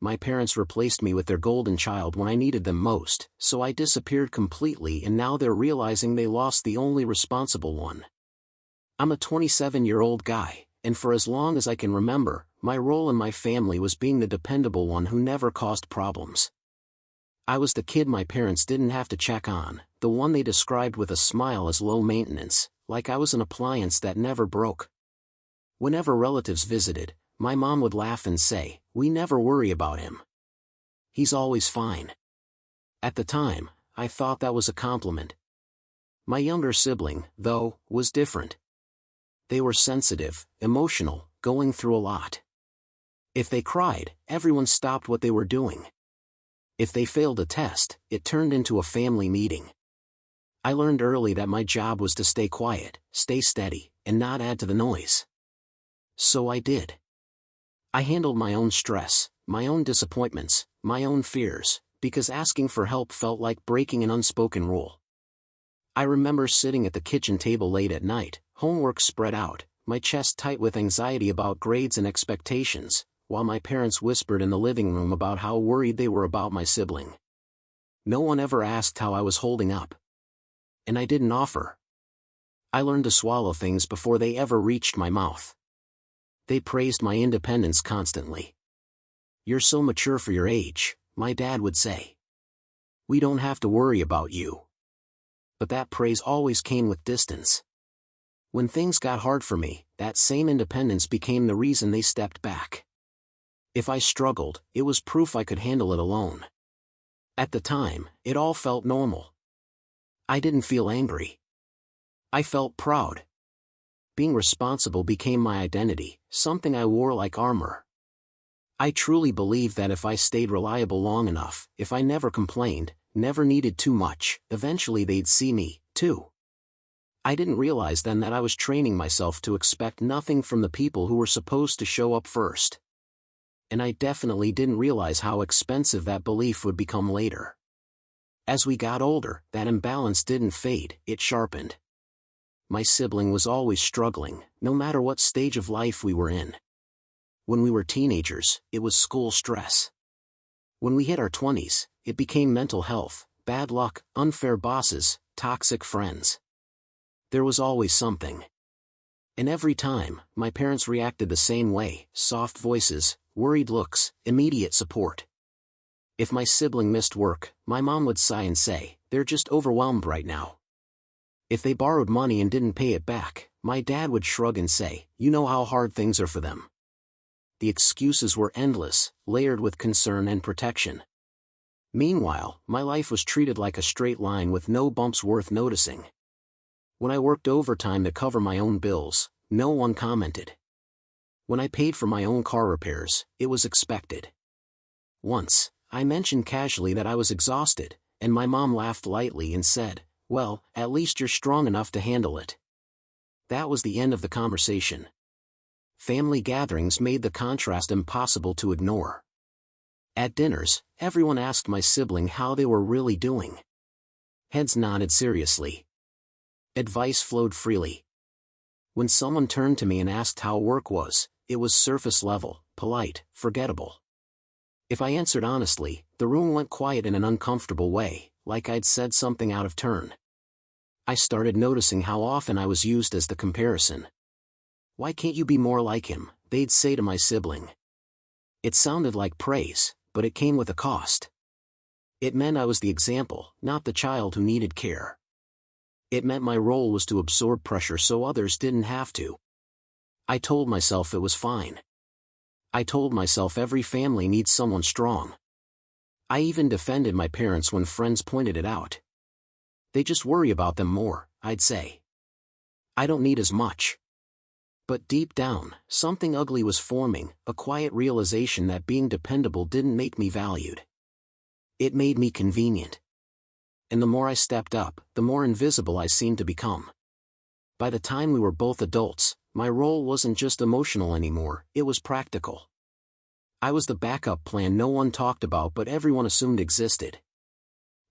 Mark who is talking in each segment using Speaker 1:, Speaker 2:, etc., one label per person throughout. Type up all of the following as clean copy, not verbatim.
Speaker 1: my parents replaced me with their golden child when I needed them most, so I disappeared completely, and now they're realizing they lost the only responsible one. I'm a 27-year-old guy, and for as long as I can remember, my role in my family was being the dependable one who never caused problems. I was the kid my parents didn't have to check on, the one they described with a smile as low maintenance, like I was an appliance that never broke. Whenever relatives visited, my mom would laugh and say, "We never worry about him. He's always fine." At the time, I thought that was a compliment. My younger sibling, though, was different. They were sensitive, emotional, going through a lot. If they cried, everyone stopped what they were doing. If they failed a test, it turned into a family meeting. I learned early that my job was to stay quiet, stay steady, and not add to the noise. So I did. I handled my own stress, my own disappointments, my own fears, because asking for help felt like breaking an unspoken rule. I remember sitting at the kitchen table late at night, homework spread out, my chest tight with anxiety about grades and expectations, while my parents whispered in the living room about how worried they were about my sibling. No one ever asked how I was holding up. And I didn't offer. I learned to swallow things before they ever reached my mouth. They praised my independence constantly. "You're so mature for your age," my dad would say. "We don't have to worry about you." But that praise always came with distance. When things got hard for me, that same independence became the reason they stepped back. If I struggled, it was proof I could handle it alone. At the time, it all felt normal. I didn't feel angry. I felt proud. Being responsible became my identity, something I wore like armor. I truly believed that if I stayed reliable long enough, if I never complained, never needed too much, eventually they'd see me, too. I didn't realize then that I was training myself to expect nothing from the people who were supposed to show up first. And I definitely didn't realize how expensive that belief would become later. As we got older, that imbalance didn't fade, it sharpened. My sibling was always struggling, no matter what stage of life we were in. When we were teenagers, it was school stress. When we hit our 20s, it became mental health, bad luck, unfair bosses, toxic friends. There was always something. And every time, my parents reacted the same way: soft voices, worried looks, immediate support. If my sibling missed work, my mom would sigh and say, "They're just overwhelmed right now." If they borrowed money and didn't pay it back, my dad would shrug and say, "You know how hard things are for them." The excuses were endless, layered with concern and protection. Meanwhile, my life was treated like a straight line with no bumps worth noticing. When I worked overtime to cover my own bills, no one commented. When I paid for my own car repairs, it was expected. Once, I mentioned casually that I was exhausted, and my mom laughed lightly and said, "Well, at least you're strong enough to handle it." That was the end of the conversation. Family gatherings made the contrast impossible to ignore. At dinners, everyone asked my sibling how they were really doing. Heads nodded seriously. Advice flowed freely. When someone turned to me and asked how work was, it was surface level, polite, forgettable. If I answered honestly, the room went quiet in an uncomfortable way, like I'd said something out of turn. I started noticing how often I was used as the comparison. "Why can't you be more like him?" they'd say to my sibling. It sounded like praise, but it came with a cost. It meant I was the example, not the child who needed care. It meant my role was to absorb pressure so others didn't have to. I told myself it was fine. I told myself every family needs someone strong. I even defended my parents when friends pointed it out. "They just worry about them more," I'd say. "I don't need as much." But deep down, something ugly was forming, a quiet realization that being dependable didn't make me valued. It made me convenient. And the more I stepped up, the more invisible I seemed to become. By the time we were both adults, my role wasn't just emotional anymore, it was practical. I was the backup plan no one talked about but everyone assumed existed.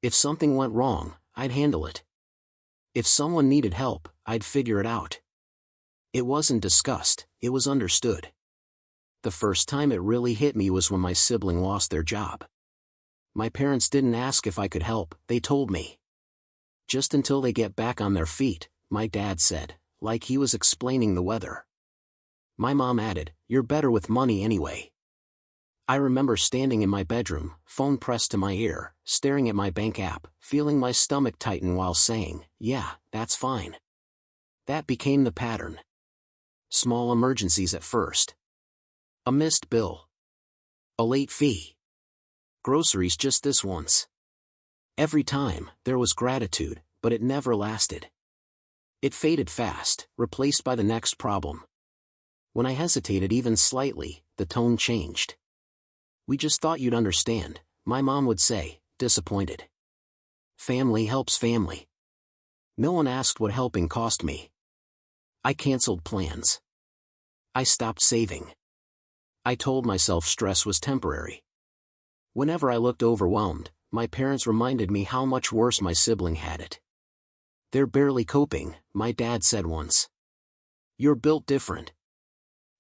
Speaker 1: If something went wrong, I'd handle it. If someone needed help, I'd figure it out. It wasn't discussed, it was understood. The first time it really hit me was when my sibling lost their job. My parents didn't ask if I could help, they told me. Just until they get back on their feet, my dad said, like he was explaining the weather. My mom added, "You're better with money anyway." I remember standing in my bedroom, phone pressed to my ear, staring at my bank app, feeling my stomach tighten while saying, "Yeah, that's fine." That became the pattern. Small emergencies at first. A missed bill. A late fee. Groceries just this once. Every time, there was gratitude, but it never lasted. It faded fast, replaced by the next problem. When I hesitated even slightly, the tone changed. "We just thought you'd understand," my mom would say, disappointed. Family helps family. No one asked what helping cost me. I canceled plans. I stopped saving. I told myself stress was temporary. Whenever I looked overwhelmed, my parents reminded me how much worse my sibling had it. "They're barely coping," my dad said once. "You're built different."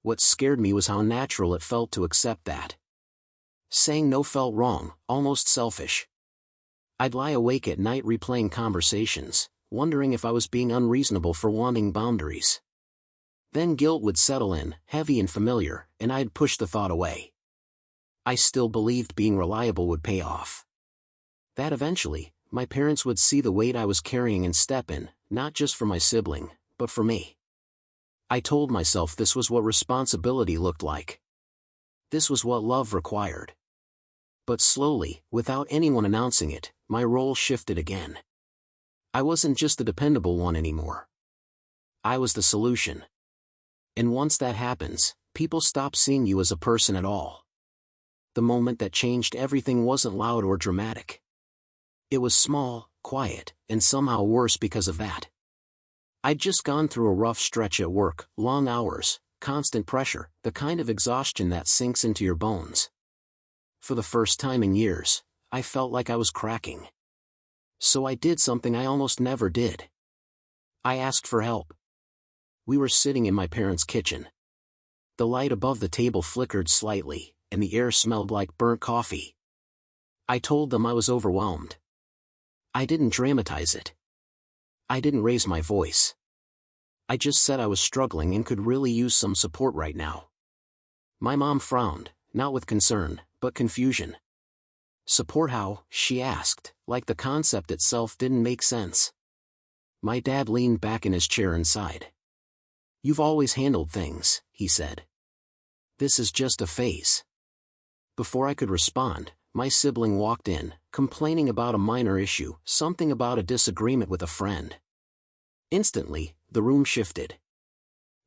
Speaker 1: What scared me was how natural it felt to accept that. Saying no felt wrong, almost selfish. I'd lie awake at night replaying conversations, wondering if I was being unreasonable for wanting boundaries. Then guilt would settle in, heavy and familiar, and I'd push the thought away. I still believed being reliable would pay off. That eventually, my parents would see the weight I was carrying and step in, not just for my sibling, but for me. I told myself this was what responsibility looked like. This was what love required. But slowly, without anyone announcing it, my role shifted again. I wasn't just the dependable one anymore. I was the solution. And once that happens, people stop seeing you as a person at all. The moment that changed everything wasn't loud or dramatic. It was small, quiet, and somehow worse because of that. I'd just gone through a rough stretch at work, long hours, constant pressure, the kind of exhaustion that sinks into your bones. For the first time in years, I felt like I was cracking. So I did something I almost never did. I asked for help. We were sitting in my parents' kitchen. The light above the table flickered slightly, and the air smelled like burnt coffee. I told them I was overwhelmed. I didn't dramatize it. I didn't raise my voice. I just said I was struggling and could really use some support right now. My mom frowned, not with concern, but confusion. "Support how?" she asked, like the concept itself didn't make sense. My dad leaned back in his chair and sighed. "You've always handled things," he said. "This is just a phase." Before I could respond, my sibling walked in, complaining about a minor issue, something about a disagreement with a friend. Instantly, the room shifted.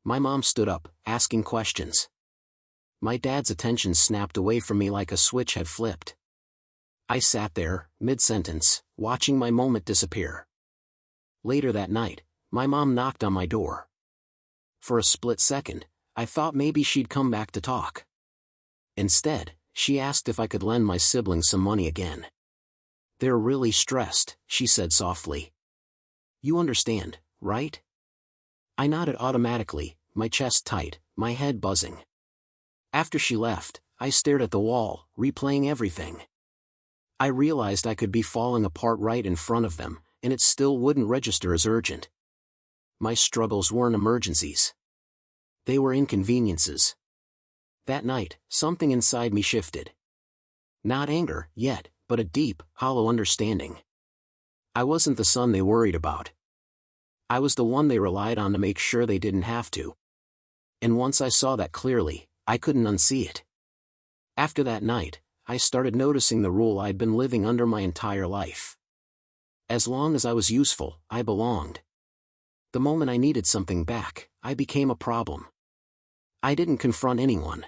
Speaker 1: My mom stood up, asking questions. My dad's attention snapped away from me like a switch had flipped. I sat there, mid-sentence, watching my moment disappear. Later that night, my mom knocked on my door. For a split second, I thought maybe she'd come back to talk. Instead, she asked if I could lend my siblings some money again. "They're really stressed," she said softly. "You understand, right?" I nodded automatically, my chest tight, my head buzzing. After she left, I stared at the wall, replaying everything. I realized I could be falling apart right in front of them, and it still wouldn't register as urgent. My struggles weren't emergencies. They were inconveniences. That night, something inside me shifted. Not anger, yet, but a deep, hollow understanding. I wasn't the son they worried about. I was the one they relied on to make sure they didn't have to. And once I saw that clearly, I couldn't unsee it. After that night, I started noticing the rule I'd been living under my entire life. As long as I was useful, I belonged. The moment I needed something back, I became a problem. I didn't confront anyone.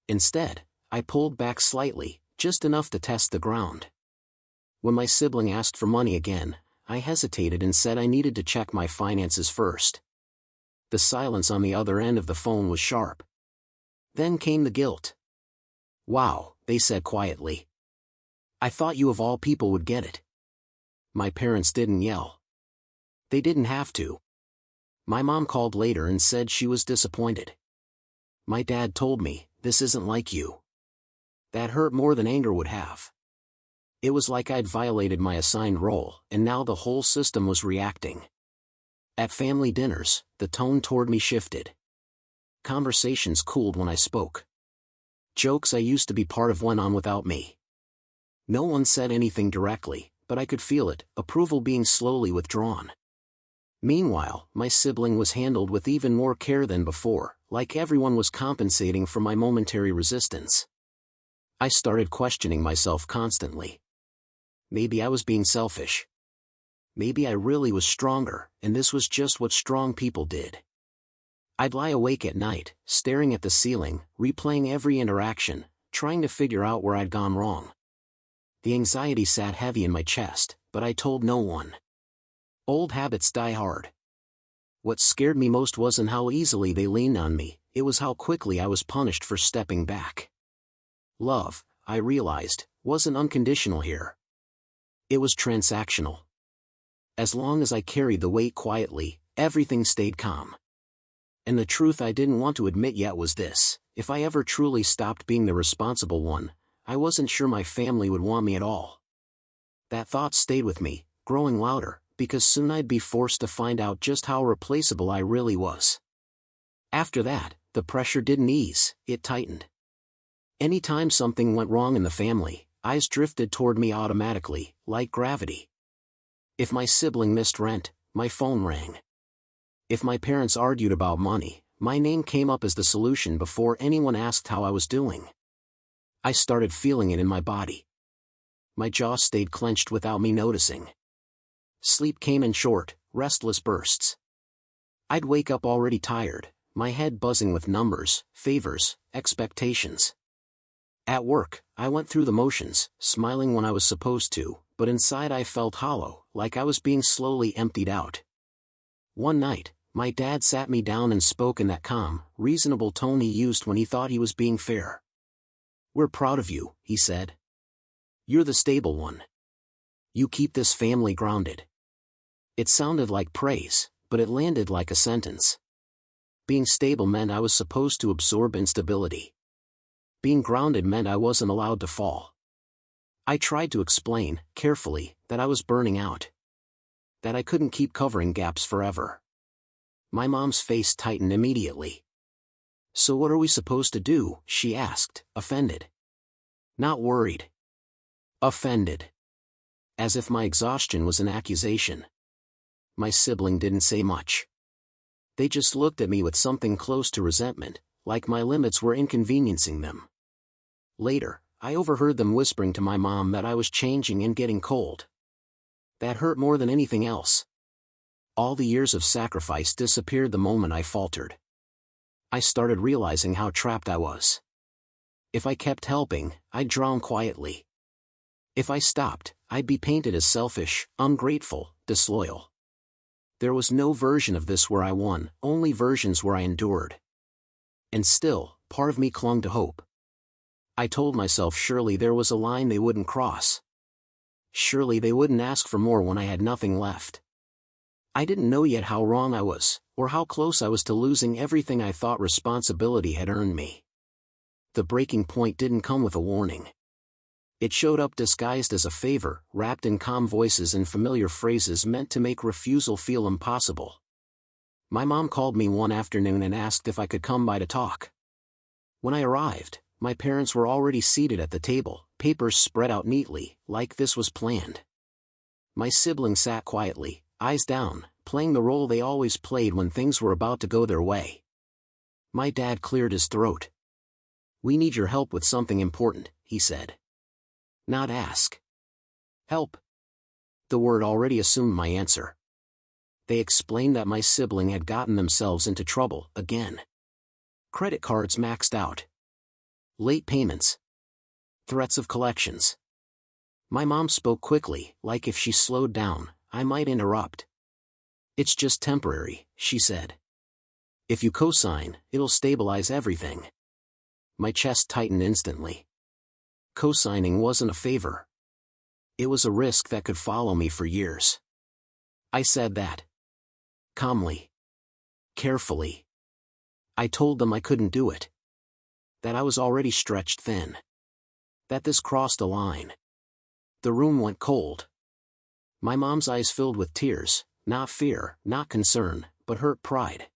Speaker 1: Instead, I pulled back slightly, just enough to test the ground. When my sibling asked for money again, I hesitated and said I needed to check my finances first. The silence on the other end of the phone was sharp. Then came the guilt. "Wow," they said quietly. "I thought you of all people would get it." My parents didn't yell. They didn't have to. My mom called later and said she was disappointed. My dad told me, This isn't like you. That hurt more than anger would have. It was like I'd violated my assigned role, and now the whole system was reacting. At family dinners, the tone toward me shifted. Conversations cooled when I spoke. Jokes I used to be part of went on without me. No one said anything directly, but I could feel it, approval being slowly withdrawn. Meanwhile, my sibling was handled with even more care than before, like everyone was compensating for my momentary resistance. I started questioning myself constantly. Maybe I was being selfish. Maybe I really was stronger, and this was just what strong people did. I'd lie awake at night, staring at the ceiling, replaying every interaction, trying to figure out where I'd gone wrong. The anxiety sat heavy in my chest, but I told no one. Old habits die hard. What scared me most wasn't how easily they leaned on me, it was how quickly I was punished for stepping back. Love, I realized, wasn't unconditional here. It was transactional. As long as I carried the weight quietly, everything stayed calm. And the truth I didn't want to admit yet was this: if I ever truly stopped being the responsible one, I wasn't sure my family would want me at all. That thought stayed with me, growing louder, because soon I'd be forced to find out just how replaceable I really was. After that, the pressure didn't ease, it tightened. Anytime something went wrong in the family, eyes drifted toward me automatically, like gravity. If my sibling missed rent, my phone rang. If my parents argued about money, my name came up as the solution before anyone asked how I was doing. I started feeling it in my body. My jaw stayed clenched without me noticing. Sleep came in short, restless bursts. I'd wake up already tired, my head buzzing with numbers, favors, expectations. At work, I went through the motions, smiling when I was supposed to, but inside I felt hollow, like I was being slowly emptied out. One night, my dad sat me down and spoke in that calm, reasonable tone he used when he thought he was being fair. "We're proud of you," he said. "You're the stable one. You keep this family grounded." It sounded like praise, but it landed like a sentence. Being stable meant I was supposed to absorb instability. Being grounded meant I wasn't allowed to fall. I tried to explain, carefully, that I was burning out. That I couldn't keep covering gaps forever. My mom's face tightened immediately. "So what are we supposed to do?" she asked, offended. Not worried. Offended. As if my exhaustion was an accusation. My sibling didn't say much. They just looked at me with something close to resentment, like my limits were inconveniencing them. Later, I overheard them whispering to my mom that I was changing and getting cold. That hurt more than anything else. All the years of sacrifice disappeared the moment I faltered. I started realizing how trapped I was. If I kept helping, I'd drown quietly. If I stopped, I'd be painted as selfish, ungrateful, disloyal. There was no version of this where I won, only versions where I endured. And still, part of me clung to hope. I told myself surely there was a line they wouldn't cross. Surely they wouldn't ask for more when I had nothing left. I didn't know yet how wrong I was, or how close I was to losing everything I thought responsibility had earned me. The breaking point didn't come with a warning. It showed up disguised as a favor, wrapped in calm voices and familiar phrases meant to make refusal feel impossible. My mom called me one afternoon and asked if I could come by to talk. When I arrived, my parents were already seated at the table, papers spread out neatly, like this was planned. My sibling sat quietly, eyes down, playing the role they always played when things were about to go their way. My dad cleared his throat. "We need your help with something important," he said. Not ask. Help. The word already assumed my answer. They explained that my sibling had gotten themselves into trouble, again. Credit cards maxed out. Late payments. Threats of collections. My mom spoke quickly, like if she slowed down, I might interrupt. "It's just temporary," she said. "If you co-sign, it'll stabilize everything." My chest tightened instantly. Co-signing wasn't a favor. It was a risk that could follow me for years. I said that. Calmly. Carefully. I told them I couldn't do it. that I was already stretched thin. That this crossed a line. The room went cold. My mom's eyes filled with tears, not fear, not concern, but hurt pride.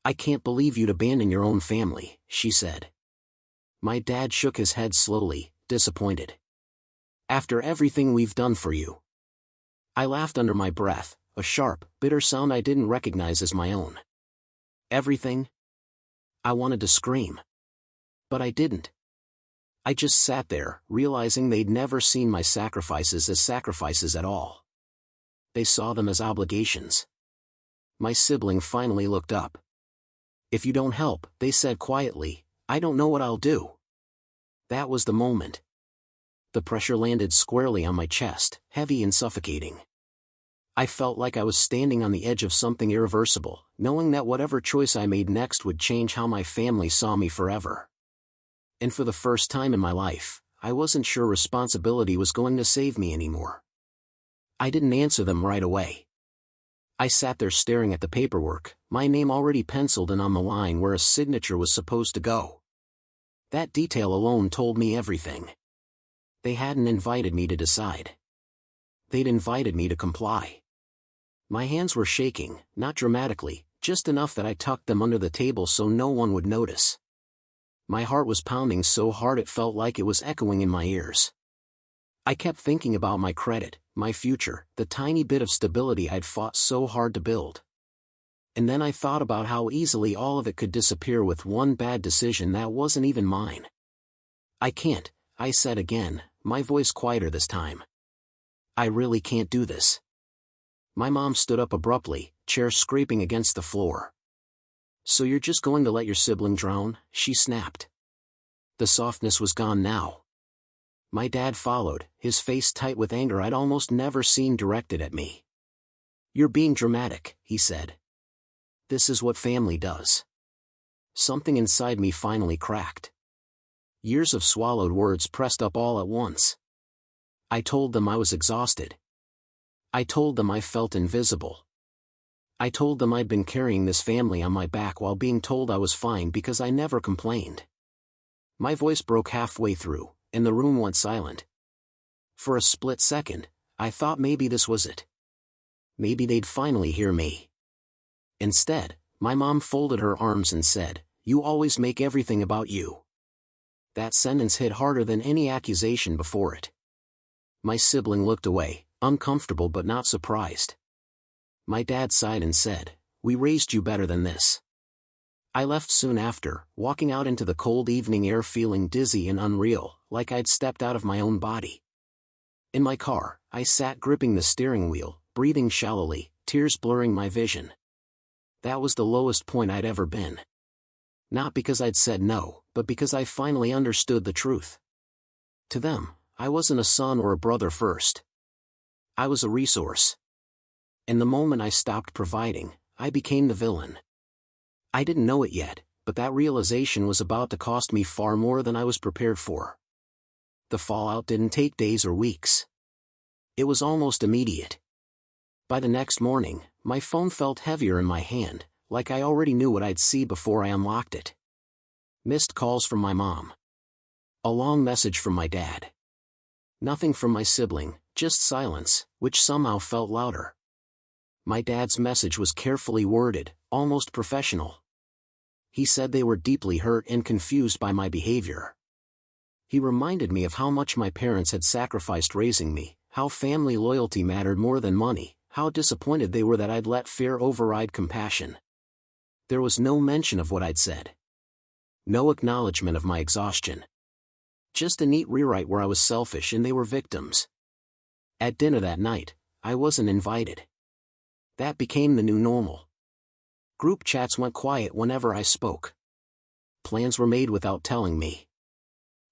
Speaker 1: "I can't believe you'd abandon your own family," she said. My dad shook his head slowly, disappointed. "After everything we've done for you." I laughed under my breath, a sharp, bitter sound I didn't recognize as my own. Everything? I wanted to scream. But I didn't. I just sat there, realizing they'd never seen my sacrifices as sacrifices at all. They saw them as obligations. My sibling finally looked up. "If you don't help," they said quietly, "I don't know what I'll do." That was the moment. The pressure landed squarely on my chest, heavy and suffocating. I felt like I was standing on the edge of something irreversible, knowing that whatever choice I made next would change how my family saw me forever. And for the first time in my life, I wasn't sure responsibility was going to save me anymore. I didn't answer them right away. I sat there staring at the paperwork, my name already penciled in on the line where a signature was supposed to go. That detail alone told me everything. They hadn't invited me to decide. They'd invited me to comply. My hands were shaking, not dramatically, just enough that I tucked them under the table so no one would notice. My heart was pounding so hard it felt like it was echoing in my ears. I kept thinking about my credit, my future, the tiny bit of stability I'd fought so hard to build. And then I thought about how easily all of it could disappear with one bad decision that wasn't even mine. "I can't," I said again, my voice quieter this time. "I really can't do this." My mom stood up abruptly, chair scraping against the floor. "So you're just going to let your sibling drown?" she snapped. The softness was gone now. My dad followed, his face tight with anger I'd almost never seen directed at me. "You're being dramatic," he said. "This is what family does." Something inside me finally cracked. Years of swallowed words pressed up all at once. I told them I was exhausted. I told them I felt invisible. I told them I'd been carrying this family on my back while being told I was fine because I never complained. My voice broke halfway through, and the room went silent. For a split second, I thought maybe this was it. Maybe they'd finally hear me. Instead, my mom folded her arms and said, "You always make everything about you." That sentence hit harder than any accusation before it. My sibling looked away, uncomfortable but not surprised. My dad sighed and said, "We raised you better than this." I left soon after, walking out into the cold evening air feeling dizzy and unreal, like I'd stepped out of my own body. In my car, I sat gripping the steering wheel, breathing shallowly, tears blurring my vision. That was the lowest point I'd ever been. Not because I'd said no, but because I finally understood the truth. To them, I wasn't a son or a brother first. I was a resource. And the moment I stopped providing, I became the villain. I didn't know it yet, but that realization was about to cost me far more than I was prepared for. The fallout didn't take days or weeks. It was almost immediate. By the next morning, my phone felt heavier in my hand, like I already knew what I'd see before I unlocked it. Missed calls from my mom. A long message from my dad. Nothing from my sibling, just silence, which somehow felt louder. My dad's message was carefully worded, almost professional. He said they were deeply hurt and confused by my behavior. He reminded me of how much my parents had sacrificed raising me, how family loyalty mattered more than money, how disappointed they were that I'd let fear override compassion. There was no mention of what I'd said. No acknowledgement of my exhaustion. Just a neat rewrite where I was selfish and they were victims. At dinner that night, I wasn't invited. That became the new normal. Group chats went quiet whenever I spoke. Plans were made without telling me.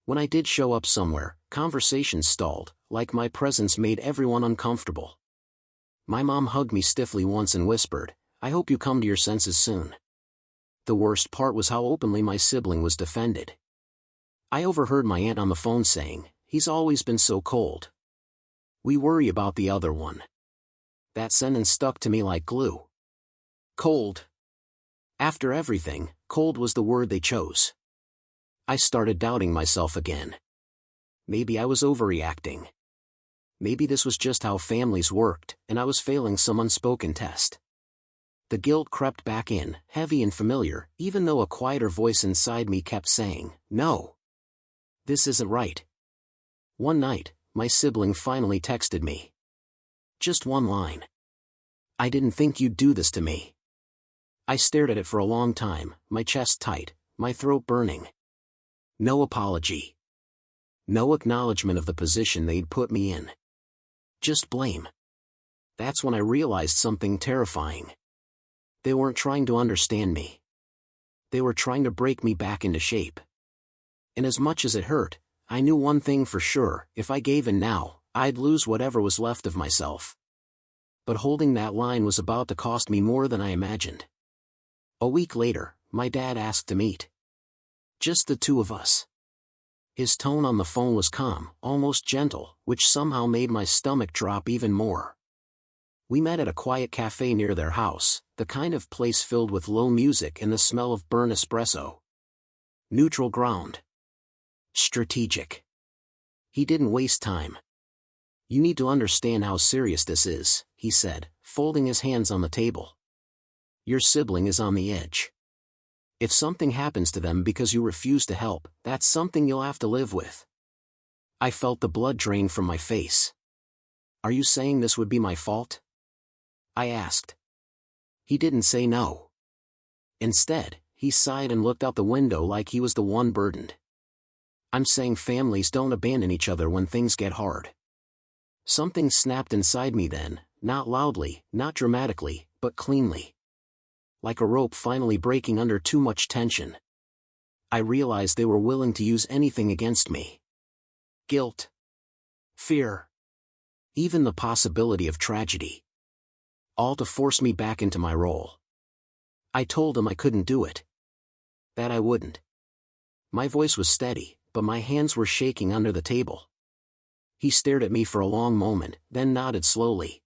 Speaker 1: When I did show up somewhere, conversations stalled, like my presence made everyone uncomfortable. My mom hugged me stiffly once and whispered, "I hope you come to your senses soon." The worst part was how openly my sibling was defended. I overheard my aunt on the phone saying, "He's always been so cold. We worry about the other one." That sentence stuck to me like glue. Cold. After everything, cold was the word they chose. I started doubting myself again. Maybe I was overreacting. Maybe this was just how families worked, and I was failing some unspoken test. The guilt crept back in, heavy and familiar, even though a quieter voice inside me kept saying, "No. This isn't right." One night, my sibling finally texted me. Just one line. "I didn't think you'd do this to me." I stared at it for a long time, my chest tight, my throat burning. No apology. No acknowledgement of the position they'd put me in. Just blame. That's when I realized something terrifying. They weren't trying to understand me. They were trying to break me back into shape. And as much as it hurt, I knew one thing for sure: if I gave in now, I'd lose whatever was left of myself. But holding that line was about to cost me more than I imagined. A week later, my dad asked to meet. Just the two of us. His tone on the phone was calm, almost gentle, which somehow made my stomach drop even more. We met at a quiet cafe near their house, the kind of place filled with low music and the smell of burnt espresso. Neutral ground. Strategic. He didn't waste time. "You need to understand how serious this is," he said, folding his hands on the table. "Your sibling is on the edge. If something happens to them because you refuse to help, that's something you'll have to live with." I felt the blood drain from my face. "Are you saying this would be my fault?" I asked. He didn't say no. Instead, he sighed and looked out the window like he was the one burdened. "I'm saying families don't abandon each other when things get hard." Something snapped inside me then, not loudly, not dramatically, but cleanly. Like a rope finally breaking under too much tension. I realized they were willing to use anything against me. Guilt. Fear. Even the possibility of tragedy. All to force me back into my role. I told him I couldn't do it. That I wouldn't. My voice was steady, but my hands were shaking under the table. He stared at me for a long moment, then nodded slowly.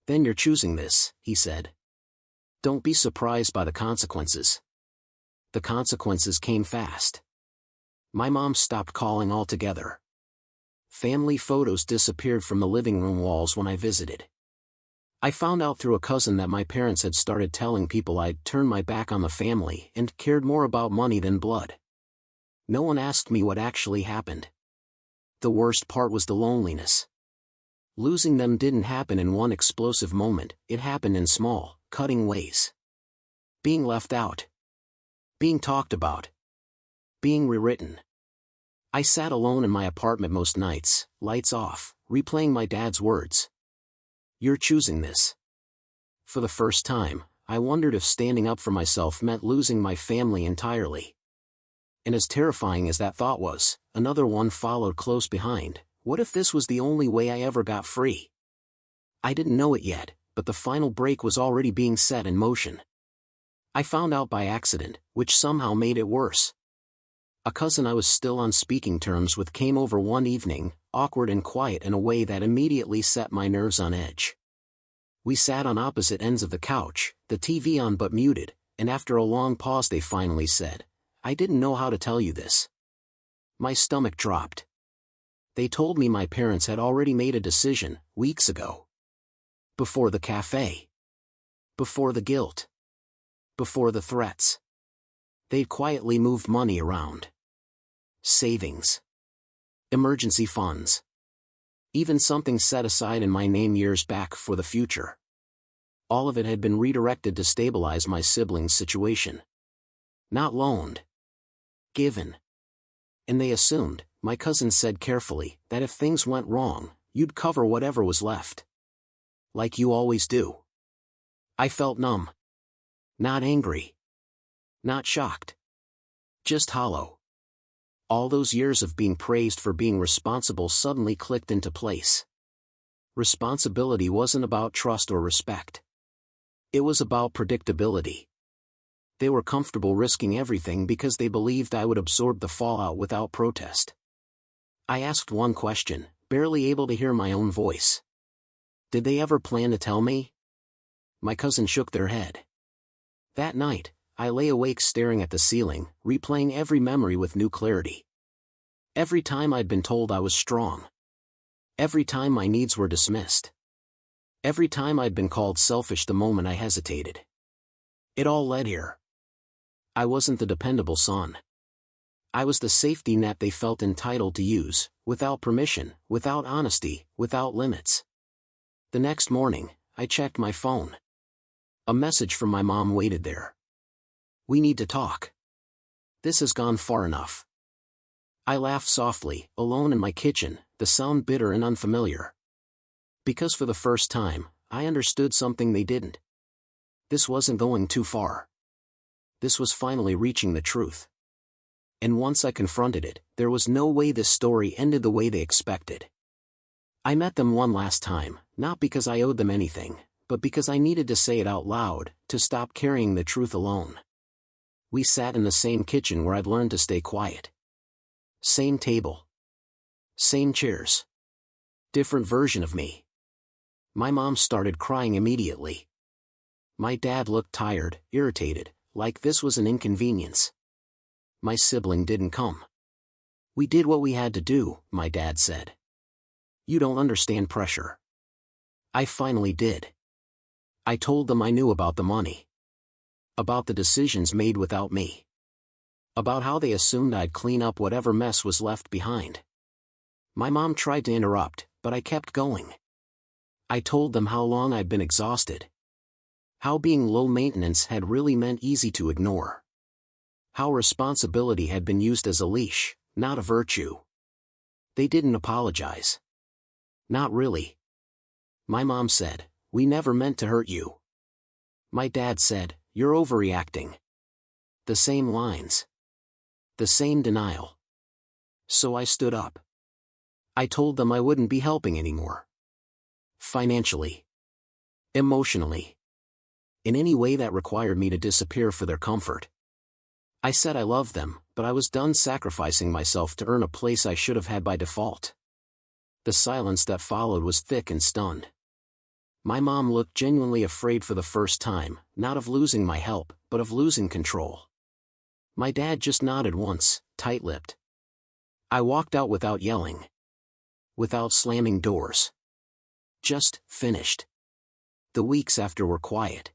Speaker 1: "Then you're choosing this," he said. "Don't be surprised by the consequences." The consequences came fast. My mom stopped calling altogether. Family photos disappeared from the living room walls when I visited. I found out through a cousin that my parents had started telling people I'd turned my back on the family and cared more about money than blood. No one asked me what actually happened. The worst part was the loneliness. Losing them didn't happen in one explosive moment, it happened in small, cutting ways. Being left out. Being talked about. Being rewritten. I sat alone in my apartment most nights, lights off, replaying my dad's words. "You're choosing this." For the first time, I wondered if standing up for myself meant losing my family entirely. And as terrifying as that thought was, another one followed close behind. What if this was the only way I ever got free? I didn't know it yet, but the final break was already being set in motion. I found out by accident, which somehow made it worse. A cousin I was still on speaking terms with came over one evening, awkward and quiet in a way that immediately set my nerves on edge. We sat on opposite ends of the couch, the TV on but muted, and after a long pause they finally said, "I didn't know how to tell you this." My stomach dropped. They told me my parents had already made a decision, weeks ago. Before the cafe. Before the guilt. Before the threats. They'd quietly moved money around. Savings. Emergency funds. Even something set aside in my name years back for the future. All of it had been redirected to stabilize my siblings' situation. Not loaned. Given. And they assumed, my cousin said carefully, that if things went wrong, you'd cover whatever was left. Like you always do. I felt numb. Not angry. Not shocked. Just hollow. All those years of being praised for being responsible suddenly clicked into place. Responsibility wasn't about trust or respect. It was about predictability. They were comfortable risking everything because they believed I would absorb the fallout without protest. I asked one question, barely able to hear my own voice. "Did they ever plan to tell me?" My cousin shook their head. That night, I lay awake staring at the ceiling, replaying every memory with new clarity. Every time I'd been told I was strong. Every time my needs were dismissed. Every time I'd been called selfish the moment I hesitated. It all led here. I wasn't the dependable son. I was the safety net they felt entitled to use, without permission, without honesty, without limits. The next morning, I checked my phone. A message from my mom waited there. "We need to talk. This has gone far enough." I laughed softly, alone in my kitchen, the sound bitter and unfamiliar. Because for the first time, I understood something they didn't. This wasn't going too far. This was finally reaching the truth. And once I confronted it, there was no way this story ended the way they expected. I met them one last time, not because I owed them anything, but because I needed to say it out loud, to stop carrying the truth alone. We sat in the same kitchen where I'd learned to stay quiet. Same table. Same chairs. Different version of me. My mom started crying immediately. My dad looked tired, irritated, like this was an inconvenience. My sibling didn't come. "We did what we had to do," my dad said. "You don't understand pressure." I finally did. I told them I knew about the money. About the decisions made without me. About how they assumed I'd clean up whatever mess was left behind. My mom tried to interrupt, but I kept going. I told them how long I'd been exhausted. How being low maintenance had really meant easy to ignore. How responsibility had been used as a leash, not a virtue. They didn't apologize. Not really. My mom said, "We never meant to hurt you." My dad said, "You're overreacting." The same lines. The same denial. So I stood up. I told them I wouldn't be helping anymore. Financially. Emotionally. In any way that required me to disappear for their comfort. I said I loved them, but I was done sacrificing myself to earn a place I should have had by default. The silence that followed was thick and stunned. My mom looked genuinely afraid for the first time, not of losing my help, but of losing control. My dad just nodded once, tight-lipped. I walked out without yelling. Without slamming doors. Just finished. The weeks after were quiet.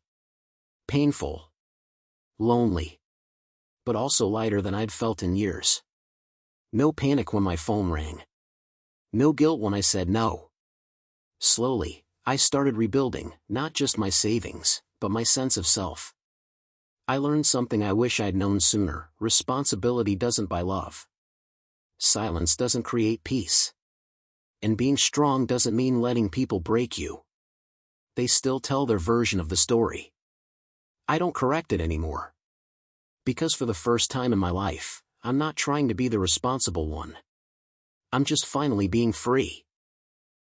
Speaker 1: Painful. Lonely. But also lighter than I'd felt in years. No panic when my phone rang. No guilt when I said no. Slowly, I started rebuilding, not just my savings, but my sense of self. I learned something I wish I'd known sooner: responsibility doesn't buy love. Silence doesn't create peace. And being strong doesn't mean letting people break you. They still tell their version of the story. I don't correct it anymore. Because for the first time in my life, I'm not trying to be the responsible one. I'm just finally being free.